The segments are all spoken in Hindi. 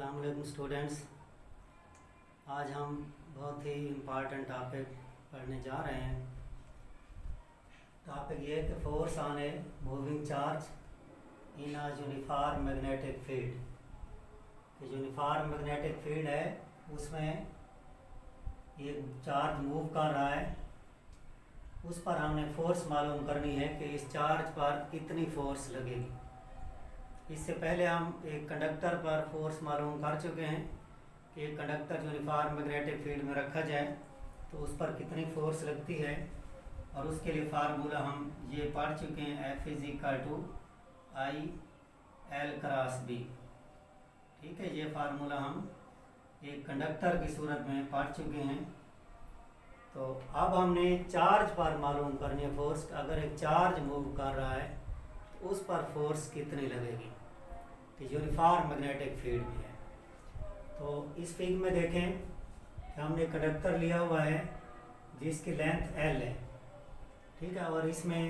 अस्सलाम वालेकुम स्टूडेंट्स। आज हम बहुत ही इम्पॉर्टेंट टॉपिक पढ़ने जा रहे हैं। टॉपिक ये है कि force on a moving charge in a uniform magnetic field. कि यूनिफॉर्म मैग्नेटिक फील्ड है, उसमें एक चार्ज मूव कर रहा है, उस पर हमने फोर्स मालूम करनी है कि इस चार्ज पर कितनी फोर्स लगेगी। इससे पहले हम एक कंडक्टर पर फोर्स मालूम कर चुके हैं कि एक कंडक्टर यूनिफॉर्म मैग्नेटिक फील्ड में रखा जाए तो उस पर कितनी फोर्स लगती है, और उसके लिए फार्मूला हम ये पढ़ चुके हैं, F = I L × B। ठीक है, ये फार्मूला हम एक कंडक्टर की सूरत में पढ़ चुके हैं। तो अब हमने चार्ज पर मालूम करनी है फोर्स। अगर एक चार्ज मूव कर रहा है तो उस पर फोर्स कितनी लगेगी, कि यूनिफॉर्म मैग्नेटिक फील्ड में है। तो इस फिगर में देखें कि हमने कंडक्टर लिया हुआ है जिसकी लेंथ L है, ठीक है, और इसमें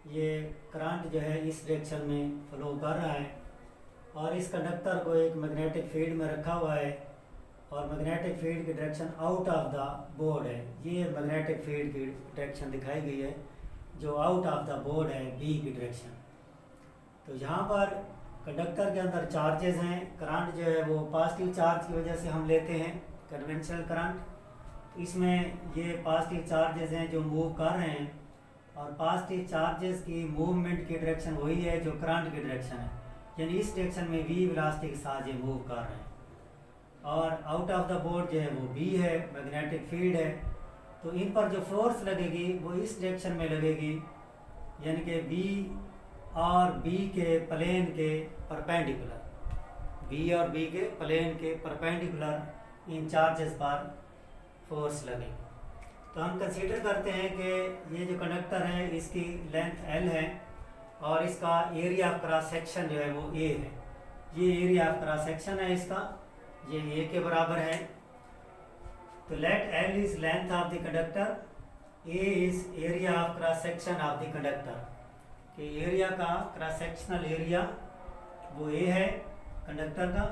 ये करंट जो है इस डायरेक्शन में फ्लो कर रहा है, और इस कंडक्टर को एक मैग्नेटिक फील्ड में रखा हुआ है, और मैग्नेटिक फील्ड की direction out of the board है। ये मैग्नेटिक फील्ड की डायरेक्शन दिखाई गई है जो आउट ऑफ द बोर्ड है, B की डायरेक्शन। तो यहाँ पर कंडक्टर के अंदर चार्जेस हैं। करंट जो है वो पॉजिटिव चार्ज की वजह से हम लेते हैं, कन्वेंशनल करंट। इसमें ये पॉजिटिव चार्जेस हैं जो मूव कर रहे हैं, और पॉजिटिव चार्जेस की मूवमेंट की डायरेक्शन वही है जो करंट की डायरेक्शन है, यानी इस डायरेक्शन में v वेलोसिटी के साथ ये मूव कर रहे हैं। और आउट ऑफ द बोर्ड जो है वो B है, मैग्नेटिक फील्ड है। तो इन पर जो फोर्स लगेगी वो इस डायरेक्शन में लगेगी, यानी कि B और B के प्लेन के परपेंडिकुलर, B और B के प्लेन के परपेंडिकुलर इन चार्जेस पर फोर्स लगेगी। तो हम कंसीडर करते हैं कि ये जो कंडक्टर है इसकी लेंथ L है, और इसका एरिया ऑफ क्रॉस सेक्शन जो है वो A है। ये एरिया ऑफ क्रॉस सेक्शन है इसका, ये A के बराबर है। तो let L is length of the conductor, A is area of cross section of the conductor. कि एरिया का क्रॉस सेक्शनल एरिया वो A है कंडक्टर का,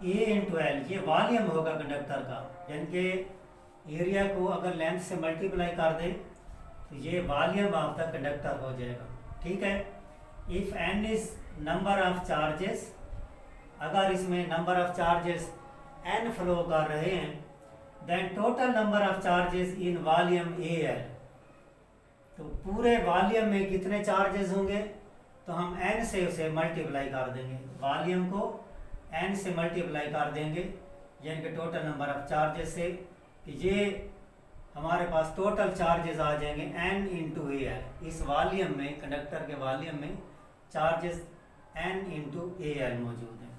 A × L ये वॉल्यूम होगा कंडक्टर का, यानी कि एरिया को अगर लेंथ से मल्टीप्लाई कर दें तो ये वॉल्यूम ऑफ द कंडक्टर हो जाएगा। ठीक है, if n is number of charges, अगर इसमें number of charges n flow कर रहे हैं, then total number of charges in volume AL। तो पूरे वॉल्यूम में कितने चार्जेस होंगे, तो हम n से उसे मल्टीप्लाई कर देंगे, वॉल्यूम को n से मल्टीप्लाई कर देंगे, यानी कि टोटल नंबर ऑफ चार्जेस से। कि ये हमारे पास टोटल चार्जेस आ जाएंगे n × AL। इस वॉल्यूम में, कंडक्टर के वॉल्यूम में चार्जेस n × AL मौजूद हैं।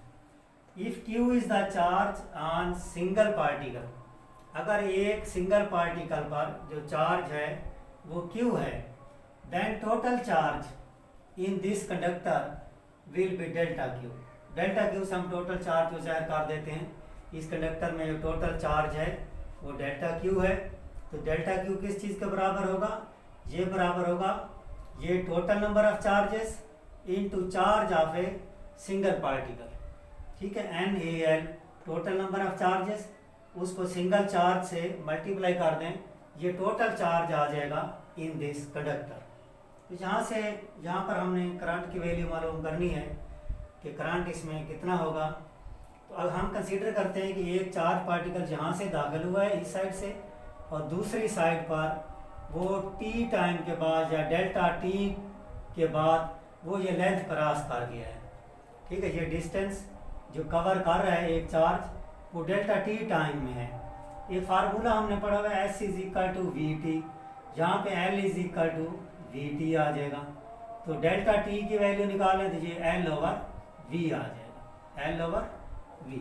If Q is the charge on single particle, अगर एक सिंगल पार्टिकल पर जो चार्ज है वो Q है, then total charge in this conductor will be ΔQ। ΔQ से हम टोटल चार्ज को ज़ाहिर कर देते हैं। इस कंडक्टर में जो टोटल चार्ज है वो ΔQ है। तो ΔQ किस चीज़ के बराबर होगा, ये बराबर होगा ये total number of charges into charge of a single particle. ठीक है, NaL total number of charges, उसको सिंगल चार्ज से मल्टीप्लाई कर दें, ये टोटल चार्ज आ जाएगा इन दिस कंडक्टर। तो यहाँ से यहाँ पर हमने करंट की वैल्यू मालूम करनी है कि करंट इसमें कितना होगा। तो अब हम कंसीडर करते हैं कि एक चार्ज पार्टिकल यहाँ से दाखिल हुआ है इस साइड से, और दूसरी साइड पर वो t टाइम के बाद या ΔT के बाद वो ये लेंथ क्रॉस कर गया है। ठीक है, ये डिस्टेंस जो कवर कर रहा है एक चार्ज वो ΔT टाइम में है। ये फार्मूला हमने पढ़ा हुआ है, S = VT, यहाँ पे L = VT आ जाएगा। तो ΔT की वैल्यू निकालें तो ये L/V आ जाएगा, L/V।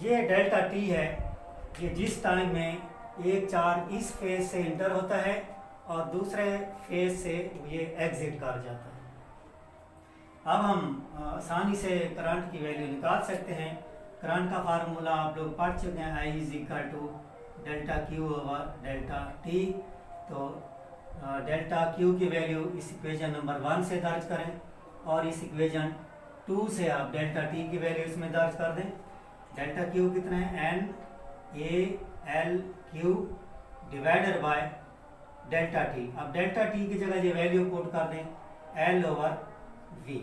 ये ΔT है, ये जिस टाइम में एक चार्ज इस फेज से इंटर होता है और दूसरे फेज से ये एग्जिट कर जाता है। अब हम आसानी से करंट की वैल्यू निकाल सकते हैं। करंट का फार्मूला आप लोग पढ़ चुके हैं, I = ΔQ/ΔT। तो ΔQ की वैल्यू इस इक्वेशन नंबर 1 से दर्ज करें, और इस इक्वेशन 2 से आप ΔT की वैल्यू इसमें दर्ज कर दें। डेल्टा क्यू कितना है, N A L Q divided by delta T. अब डेल्टा टी की जगह ये वैल्यू पुट कर दें एल ओवर वी।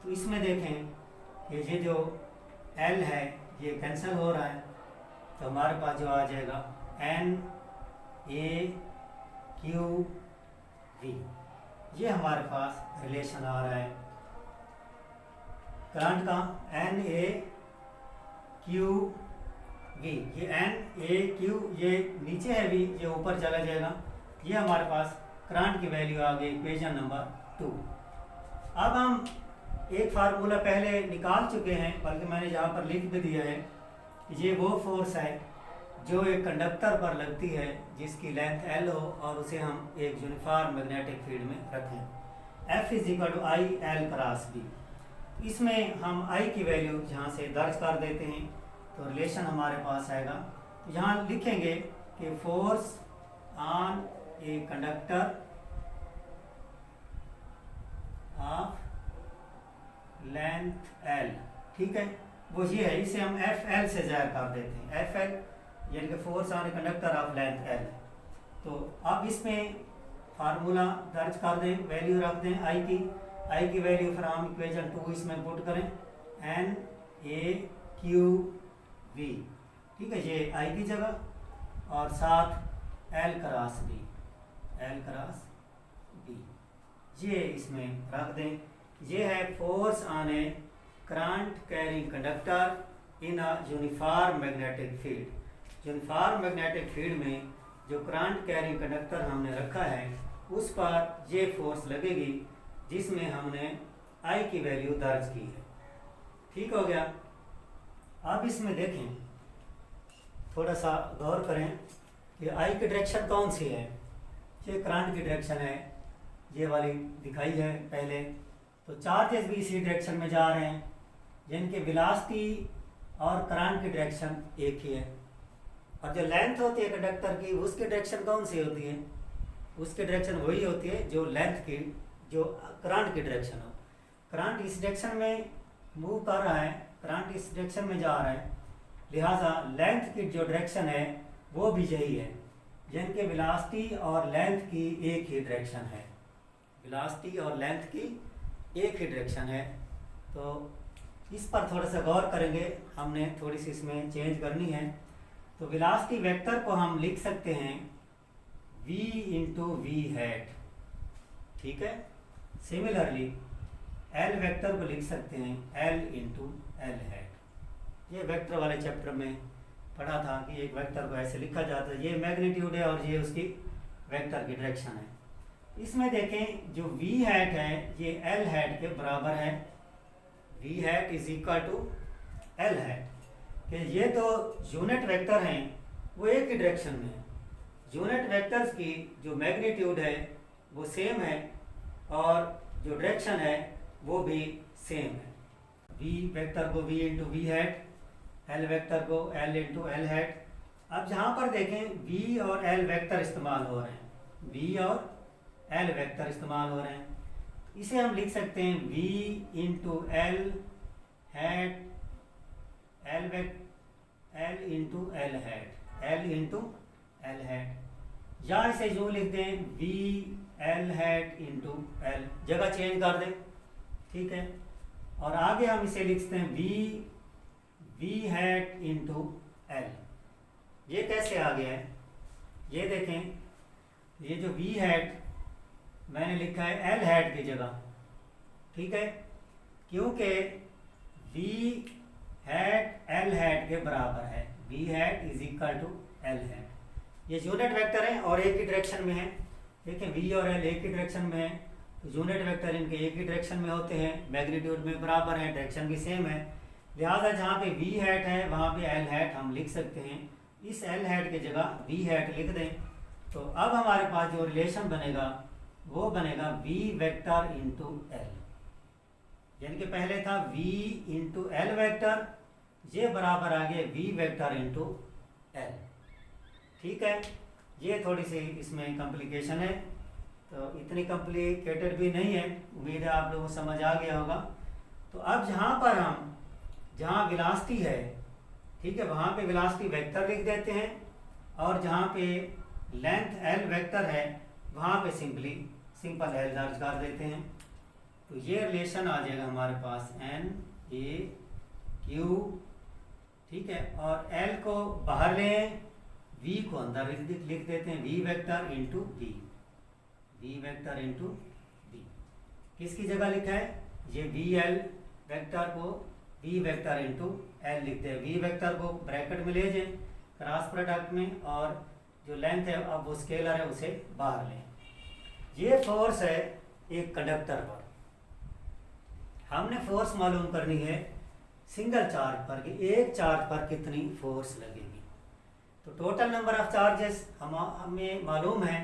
तो इसमें देखें कि ये जो एल है ये कैंसिल हो रहा है, तो हमारे पास जो आ जाएगा एन ए क्यू वी, ये हमारे पास रिलेशन आ रहा है करंट का एन ए क्यू वी। ये एन ए क्यू ये नीचे है वी, ये ऊपर चला जाएगा। ये हमारे पास करंट की वैल्यू आ गई इक्वेशन नंबर 2। अब हम एक फार्मूला पहले निकाल चुके हैं, बल्कि मैंने यहाँ पर लिख भी दिया है कि ये वो फोर्स है जो एक कंडक्टर पर लगती है जिसकी लेंथ एल हो और उसे हम एक यूनिफॉर्म मैग्नेटिक फील्ड में रखें। F is equal to I L cross B. इसमें हम आई की वैल्यू यहाँ से दर्ज कर देते हैं, तो रिलेशन हमारे पास आएगा। तो यहाँ लिखेंगे कि force on a conductor of length L, ठीक है, वो ये है, इसे हम एफ एल से जाहिर कर देते हैं। एफ एल यानी कि force on a conductor of length L. तो अब इसमें फार्मूला दर्ज कर दें, वैल्यू रख दें आई की वैल्यू फ्रॉम इक्वेशन 2 इसमें पुट करें, एन ए क्यू वी, ठीक है, ये आई की जगह, और साथ L cross B, L cross B ये इसमें रख दें। ये है force on a current carrying conductor in a uniform magnetic field. Uniform magnetic field में जो करंट कैरिंग कंडक्टर हमने रखा है उस पर ये फोर्स लगेगी जिसमें हमने आई की वैल्यू दर्ज की है। ठीक हो गया। अब इसमें देखें, थोड़ा सा गौर करें कि आई की डायरेक्शन कौन सी है। ये करंट की डायरेक्शन है, ये वाली दिखाई है पहले। तो चार्जेस भी इसी डायरेक्शन में जा रहे हैं, जिनके वेलोसिटी और करंट की डायरेक्शन एक ही है। और जो लेंथ होती है कंडक्टर की, उसकी डायरेक्शन कौन सी होती है? उसकी डायरेक्शन वही होती है जो लेंथ की, जो करंट की डायरेक्शन हो। करंट इस डायरेक्शन में मूव कर रहा है, करंट इस डायरेक्शन में जा रहा है, लिहाजा लेंथ की जो डायरेक्शन है वो भी यही है, जिनके वेलोसिटी और लेंथ की एक ही डायरेक्शन है। वेलोसिटी और लेंथ की एक ही डायरेक्शन है। तो इस पर थोड़ा सा गौर करेंगे, हमने थोड़ी सी इसमें चेंज करनी है। तो वेलोसिटी वेक्टर को हम लिख सकते हैं v इंटू वी हैट, ठीक है। सिमिलरली एल वेक्टर को लिख सकते हैं l इंटू एल हैट। ये वेक्टर वाले चैप्टर में पढ़ा था कि एक वेक्टर को ऐसे लिखा जाता है, ये मैग्नीट्यूड है और ये उसकी वेक्टर की डायरेक्शन है। इसमें देखें जो v हैट है ये l हैट के बराबर है। v hat is equal to l hat, कि ये तो यूनिट वेक्टर हैं वो एक ही डायरेक्शन में है। यूनिट वेक्टर्स की जो मैग्नीट्यूड है वो सेम है और जो डायरेक्शन है वो भी सेम है। v वेक्टर को v into V hat, l vector को l इंटू एल हैट। अब जहाँ पर देखें v और l वेक्टर इस्तेमाल हो रहे हैं, v और l वेक्टर इस्तेमाल हो रहे हैं, इसे हम लिख सकते हैं v into L hat, l into L hat, l into L hat, या इसे जो लिख दें v L hat into L, जगह चेंज कर दें, ठीक है। और आगे हम इसे लिखते हैं v हैट इंटू एल। ये कैसे आ गया है? ये देखें, ये जो v हैट मैंने लिखा है एल हैट की जगह, ठीक है, क्योंकि v हैट एल हैट के बराबर है। v hat is equal to L hat. ये यूनिट वेक्टर है और एक ही डायरेक्शन में है। देखिए v और l एक ही डायरेक्शन में है, तो यूनिट वेक्टर इनके एक ही डायरेक्शन में होते हैं, मैग्नीट्यूड में बराबर है, डायरेक्शन भी सेम है। लिहाजा जहाँ पे v हैट है वहाँ पे l हैट हम लिख सकते हैं। इस l हैट की जगह v हैट लिख दें, तो अब हमारे पास जो रिलेशन बनेगा वो बनेगा v वेक्टर इंटू एल, यानी कि पहले था v इंटू एल वेक्टर, ये बराबर आ गया v वेक्टर इंटू एल, ठीक है। ये थोड़ी सी इसमें कॉम्प्लिकेशन है, तो इतनी कॉम्प्लिकेटेड भी नहीं है, उम्मीद है आप लोगों को समझ आ गया होगा। तो अब जहाँ पर हम जहाँ वेलोसिटी है, ठीक है, वहाँ पे वेलोसिटी वेक्टर लिख देते हैं, और जहाँ पे लेंथ एल वेक्टर है वहाँ पे सिंपल एल दर्ज कर देते हैं। तो ये रिलेशन आ जाएगा हमारे पास एन ए क्यू, ठीक है, और एल को बाहर लें, वी को अंदर लिख देते हैं, V vector into V, V vector into V. किसकी जगह लिखा है? ये वी एल वेक्टर को वी वेक्टर इंटू एल लिखते हैं। वी वेक्टर को ब्रैकेट में ले जाएं क्रॉस प्रोडक्ट में, और जो लेंथ है अब वो स्केलर है उसे बाहर लें। ये फोर्स है एक कंडक्टर पर। हमने फोर्स मालूम करनी है सिंगल चार्ज पर कि एक चार्ज पर कितनी फोर्स लगेगी। तो टोटल नंबर ऑफ चार्जेस हमें मालूम है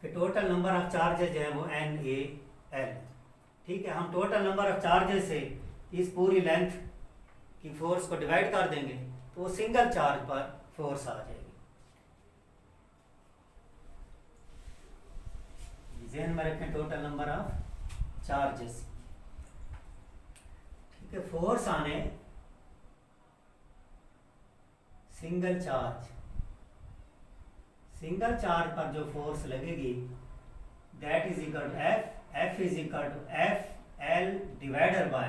कि टोटल नंबर ऑफ चार्जेस जो है वो एन ए एल, ठीक है। हम टोटल नंबर ऑफ चार्जेस से इस पूरी लेंथ की फोर्स को डिवाइड कर देंगे तो वो सिंगल चार्ज पर फोर्स आ जाएगी। ज़हन में रखें टोटल नंबर ऑफ चार्जेस, ठीक है। फोर्स आने सिंगल चार्ज पर जो फोर्स लगेगी that is equal to F is equal to F L divided by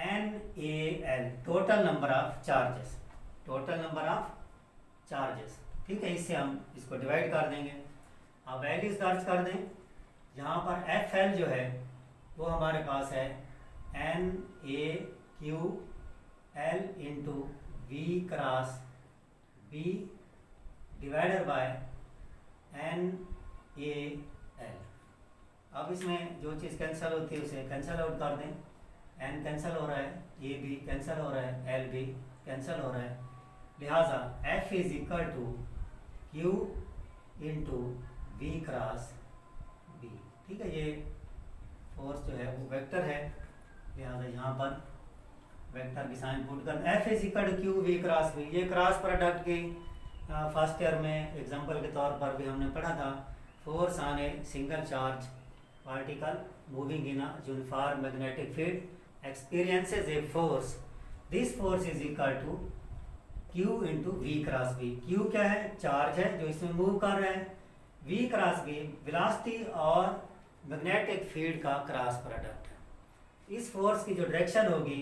N A L, total number of charges, total number of charges, ठीक है। इससे हम इसको डिवाइड कर देंगे। अब वैल्यूज दर्ज कर दें। यहाँ पर एफ एल जो है वो हमारे पास है N A Q L into V cross B divided by N A L. अब इसमें जो चीज़ कैंसिल होती है उसे कैंसिल आउट कर दें। एन कैंसिल हो रहा है, ए बी कैंसिल हो रहा है, एल भी कैंसिल हो रहा है, लिहाजा F is equal to Q into V cross B, ठीक है। ये फोर्स जो है वो वेक्टर है, लिहाजा यहाँ पर वेक्टर की साइन पुट कर F is equal to Q V cross B. ये क्रॉस प्रोडक्ट की फर्स्ट ईयर में एग्जांपल के तौर पर भी हमने पढ़ा था। Force on a single charge particle moving in a uniform magnetic field experiences a force, this force is equal to Q into V cross B. Q क्या है? चार्ज है जो इसमें मूव कर रहा है। वी क्रॉस बी वेलोसिटी और मैग्नेटिक फील्ड का क्रॉस प्रोडक्ट है। इस फोर्स की जो डायरेक्शन होगी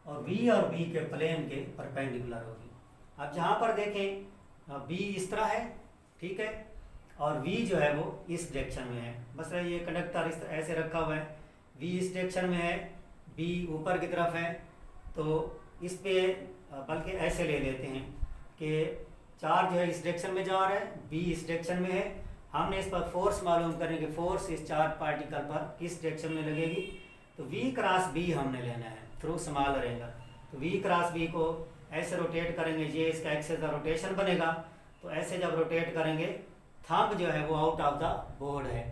और वी और बी के प्लेन के परपेंडिकुलर होगी। अब जहाँ पर देखें बी इस तरह है, ठीक है, और वी जो है वो इस डायरेक्शन में है। बस ये कंडक्टर इस तरह ऐसे रखा हुआ है, वी इस डायरेक्शन में है, बी ऊपर की तरफ है। तो इस पे बल्कि ऐसे ले लेते हैं कि चार्ज जो है इस डायरेक्शन में जा रहा है, बी इस डायरेक्शन में है। हमने इस पर फोर्स मालूम करने कि फोर्स इस चार्ज पार्टिकल पर किस डायरेक्शन में लगेगी। तो वी क्रॉस बी हमने लेना है थ्रू स्मॉल रहेगा। तो वी क्रॉस बी को ऐसे रोटेट करेंगे, ये इसका एक्सेस का रोटेशन बनेगा। तो ऐसे जब रोटेट करेंगे थंब जो है वो आउट ऑफ द बोर्ड है।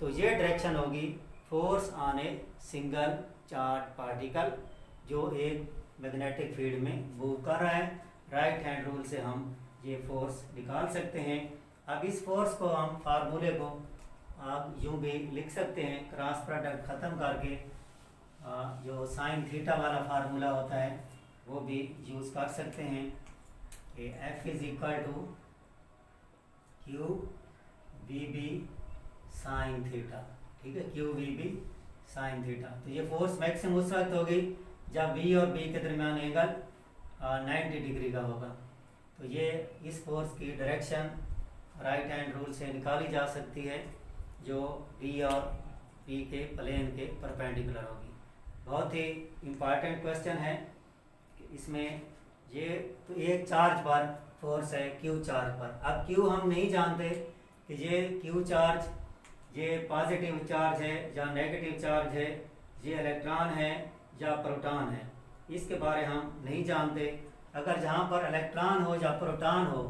तो ये डायरेक्शन होगी force on a single charge particle जो एक मैग्नेटिक फील्ड में मूव कर रहा है। राइट हैंड रूल से हम ये फोर्स निकाल सकते हैं। अब इस फोर्स को हम फार्मूले को आप यूँ भी लिख सकते हैं, क्रॉस प्रोडक्ट ख़त्म करके जो साइन थीटा वाला फार्मूला होता है वो भी यूज़ कर सकते हैं कि F is equal to Q V B sine theta, ठीक है, Q V B sine theta. तो ये फोर्स मैक्सिमम उस वक्त होगी जब बी और बी के दरमियान एंगल 90 डिग्री का होगा। तो ये इस फोर्स की डायरेक्शन राइट हैंड रूल से निकाली जा सकती है जो बी और बी के प्लेन के परपेंडिकुलर होगी। बहुत ही इम्पॉर्टेंट क्वेश्चन है कि इसमें ये तो एक चार्ज पर फोर्स है क्यू चार्ज पर। अब क्यू हम नहीं जानते कि ये क्यू चार्ज ये पॉजिटिव चार्ज है या नेगेटिव चार्ज है, ये इलेक्ट्रॉन है या प्रोटॉन है, इसके बारे हम नहीं जानते। अगर जहाँ पर इलेक्ट्रॉन हो या प्रोटॉन हो,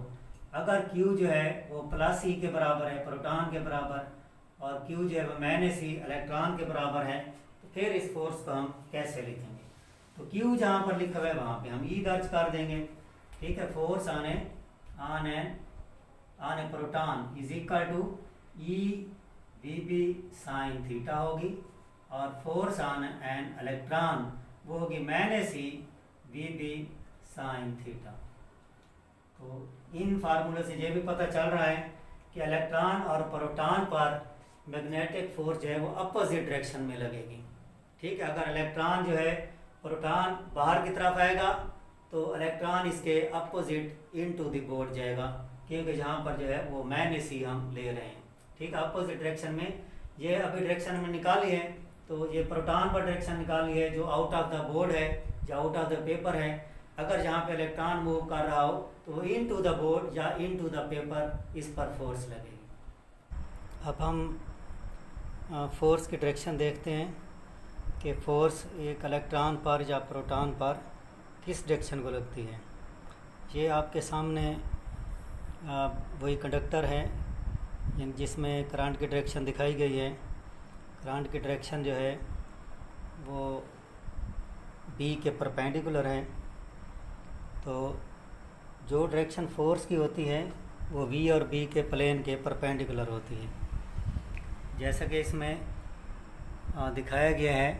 अगर Q जो है वो प्लस ई के बराबर है प्रोटॉन के बराबर, और Q जो है वो माइनस ई इलेक्ट्रॉन के बराबर है, तो फिर इस फोर्स को हम कैसे लिखेंगे? तो Q जहाँ पर लिखा हुआ है वहाँ पे हम E दर्ज कर देंगे, ठीक है। Force on a proton is equal to E V B sine theta होगी, और फोर्स ऑन एन इलेक्ट्रॉन वो होगी minus E V B sine theta. तो इन फार्मूले से ये भी पता चल रहा है कि इलेक्ट्रॉन और प्रोटॉन पर मैग्नेटिक फोर्स जो है वो अपोजिट डायरेक्शन में लगेगी। ठीक है, अगर इलेक्ट्रॉन जो है प्रोटॉन बाहर की तरफ आएगा तो इलेक्ट्रॉन इसके अपोजिट इनटू द बोर्ड जाएगा, क्योंकि जहाँ पर जो है वो माइनस ही हम ले रहे हैं। ठीक है, अपोजिट डायरेक्शन में ये अभी डायरेक्शन में निकाली है, तो ये प्रोटॉन पर डायरेक्शन निकाली है जो आउट ऑफ द बोर्ड है, जो आउट ऑफ द पेपर है। अगर जहाँ पे इलेक्ट्रॉन मूव कर रहा हो तो वो इन टू द बोर्ड या इन टू द पेपर इस पर फोर्स लगेगी। अब हम फोर्स की डायरेक्शन देखते हैं कि फोर्स एक इलेक्ट्रॉन पर या प्रोटॉन पर किस डायरेक्शन को लगती है। ये आपके सामने वही कंडक्टर है जिसमें करंट की डायरेक्शन दिखाई गई है। करंट की डायरेक्शन जो है वो बी के परपेंडिकुलर है। तो जो डायरेक्शन फोर्स की होती है वो वी और बी के प्लेन के परपेंडिकुलर होती है। जैसा कि इसमें दिखाया गया है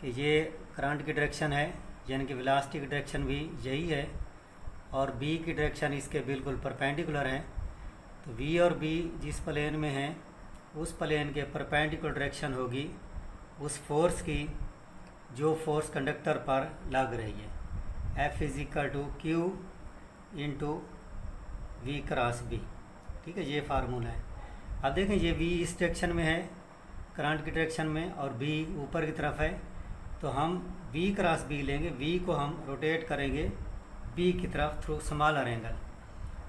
कि ये करंट की डायरेक्शन है, यानी कि वेलोसिटी की डायरेक्शन भी यही है, और बी की डायरेक्शन इसके बिल्कुल परपेंडिकुलर है। तो वी और बी जिस प्लेन में है उस प्लेन के परपेंडिकुलर डायरेक्शन होगी उस फोर्स की जो फोर्स कंडक्टर पर लग रही है। F is equal to Q into V cross B. ठीक है, ये फार्मूला है। अब देखें ये V इस डायरेक्शन में है करंट की डायरेक्शन में और B ऊपर की तरफ है, तो हम V क्रॉस B लेंगे। V को हम रोटेट करेंगे B की तरफ थ्रू स्मॉलर एंगल।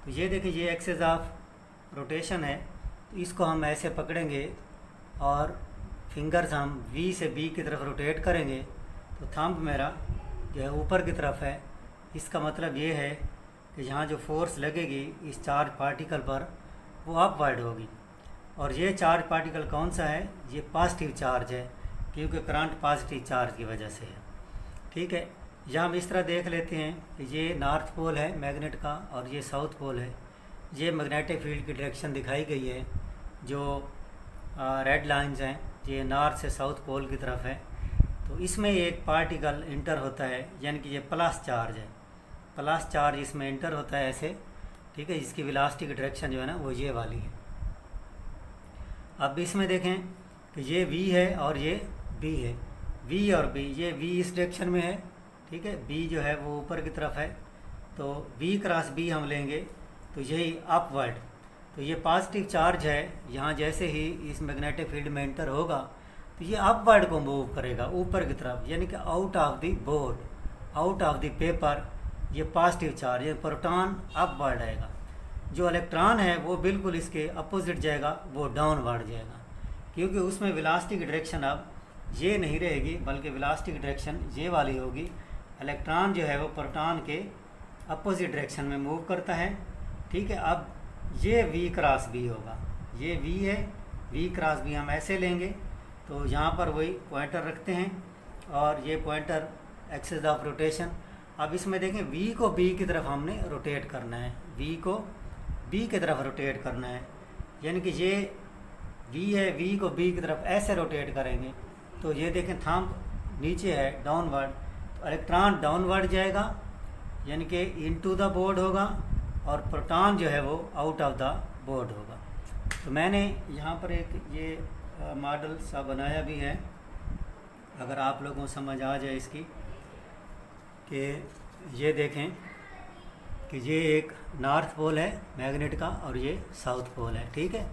तो ये देखिए ये एक्सिस ऑफ रोटेशन है, तो इसको हम ऐसे पकड़ेंगे और फिंगर्स हम V से B की तरफ रोटेट करेंगे, तो थंब मेरा जो है ऊपर की तरफ है। इसका मतलब ये है कि यहाँ जो फोर्स लगेगी इस चार्ज पार्टिकल पर वो अपवर्ड होगी। और ये चार्ज पार्टिकल कौन सा है? ये पॉजिटिव चार्ज है, क्योंकि करंट पॉजिटिव चार्ज की वजह से है। ठीक है, यहाँ हम इस तरह देख लेते हैं कि ये नॉर्थ पोल है मैग्नेट का और ये साउथ पोल है। ये मैग्नेटिक फील्ड की डायरेक्शन दिखाई गई है, जो रेड लाइंस हैं ये नॉर्थ से साउथ पोल की तरफ है। तो इसमें एक पार्टिकल इंटर होता है, यानी कि ये प्लस चार्ज है। प्लस चार्ज इसमें इंटर होता है ऐसे। ठीक है, इसकी वेलोसिटी की डायरेक्शन जो है ना वो ये वाली है। अब इसमें देखें कि ये V है और ये B है। V और B, ये V इस डायरेक्शन में है। ठीक है, B जो है वो ऊपर की तरफ है, तो V क्रॉस B हम लेंगे तो यही अपवर्ड। तो ये पॉजिटिव चार्ज है, यहाँ जैसे ही इस मैग्नेटिक फील्ड में एंटर होगा तो ये अपवर्ड को मूव करेगा ऊपर की तरफ, यानी कि out of the board, out of the paper. ये पॉजिटिव चार्ज है, प्रोटॉन अपवर्ड आएगा। जो इलेक्ट्रॉन है वो बिल्कुल इसके अपोजिट जाएगा, वो डाउनवर्ड जाएगा, क्योंकि उसमें वेलोसिटी की डायरेक्शन अब ये नहीं रहेगी, बल्कि वेलोसिटी की डायरेक्शन ये वाली होगी। इलेक्ट्रॉन जो है वो प्रोटॉन के अपोजिट डायरेक्शन में मूव करता है। ठीक है, अब ये V क्रॉस B होगा। ये V है, V क्रॉस B हम ऐसे लेंगे, तो यहाँ पर वही पॉइंटर रखते हैं और ये पॉइंटर एक्सिस ऑफ रोटेशन। अब इसमें देखें V को B की तरफ हमने रोटेट करना है, V को B की तरफ रोटेट करना है, यानी कि ये V है, V को B की तरफ ऐसे रोटेट करेंगे तो ये देखें थंब नीचे है डाउनवर्ड, तो इलेक्ट्रॉन डाउनवर्ड जाएगा, यानी कि इनटू द बोर्ड होगा, और प्रोटॉन जो है वो आउट ऑफ द बोर्ड होगा। तो मैंने यहाँ पर एक ये मॉडल सा बनाया भी है, अगर आप लोगों को समझ आ जाए इसकी, कि ये देखें कि ये एक नॉर्थ पोल है मैग्नेट का और ये साउथ पोल है। ठीक है,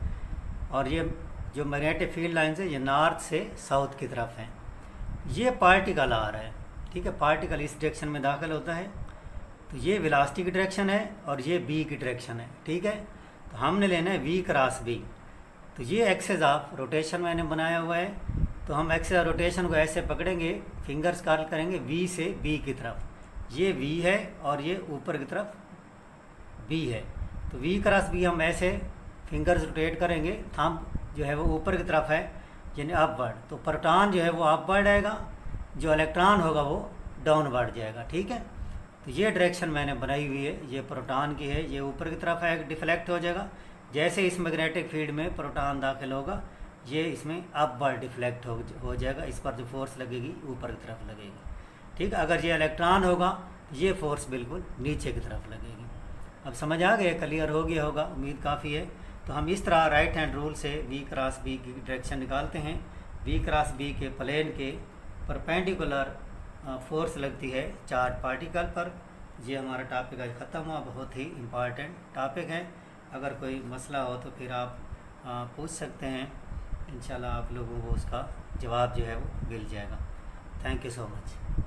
और ये जो मैग्नेटिक फील्ड लाइन्स है ये नॉर्थ से साउथ की तरफ है। ये पार्टिकल आ रहा है। ठीक है, पार्टिकल इस डायरेक्शन में दाखिल होता है, तो ये वेलोसिटी की डायरेक्शन है और ये B की डायरेक्शन है। ठीक है, तो हमने लेना है V क्रॉस B। तो ये एक्सिस ऑफ रोटेशन मैंने बनाया हुआ है, तो हम एक्सिस ऑफ रोटेशन को ऐसे पकड़ेंगे, फिंगर्स कर्ल करेंगे V से B की तरफ। ये V है और ये ऊपर की तरफ B है, तो V क्रॉस B हम ऐसे फिंगर्स रोटेट करेंगे, थंब जो है वो ऊपर की तरफ है यानी अपवर्ड। तो प्रोटॉन जो है वो अपवर्ड आएगा, जो इलेक्ट्रॉन होगा वो डाउनवर्ड जाएगा। ठीक है, तो ये डायरेक्शन मैंने बनाई हुई है, ये प्रोटॉन की है, ये ऊपर की तरफ है, डिफ्लेक्ट हो जाएगा। जैसे इस मैग्नेटिक फील्ड में प्रोटॉन दाखिल होगा ये इसमें अपवर्ड डिफ्लेक्ट हो जाएगा, इस पर जो फोर्स लगेगी ऊपर की तरफ लगेगी। ठीक, अगर ये इलेक्ट्रॉन होगा तो ये फोर्स बिल्कुल नीचे की तरफ लगेगी। अब समझ आ गया, क्लियर हो गया होगा, उम्मीद काफ़ी है। तो हम इस तरह राइट हैंड रूल से V क्रॉस B की डायरेक्शन निकालते हैं। V क्रॉस B के प्लेन के परपेंडिकुलर फोर्स लगती है चार्ज पार्टिकल पर। ये हमारा टॉपिक आज ख़त्म हुआ, बहुत ही इम्पॉर्टेंट टॉपिक है। अगर कोई मसला हो तो फिर आप पूछ सकते हैं, इंशाल्लाह आप लोगों को उसका जवाब जो है वो मिल जाएगा। Thank you so much.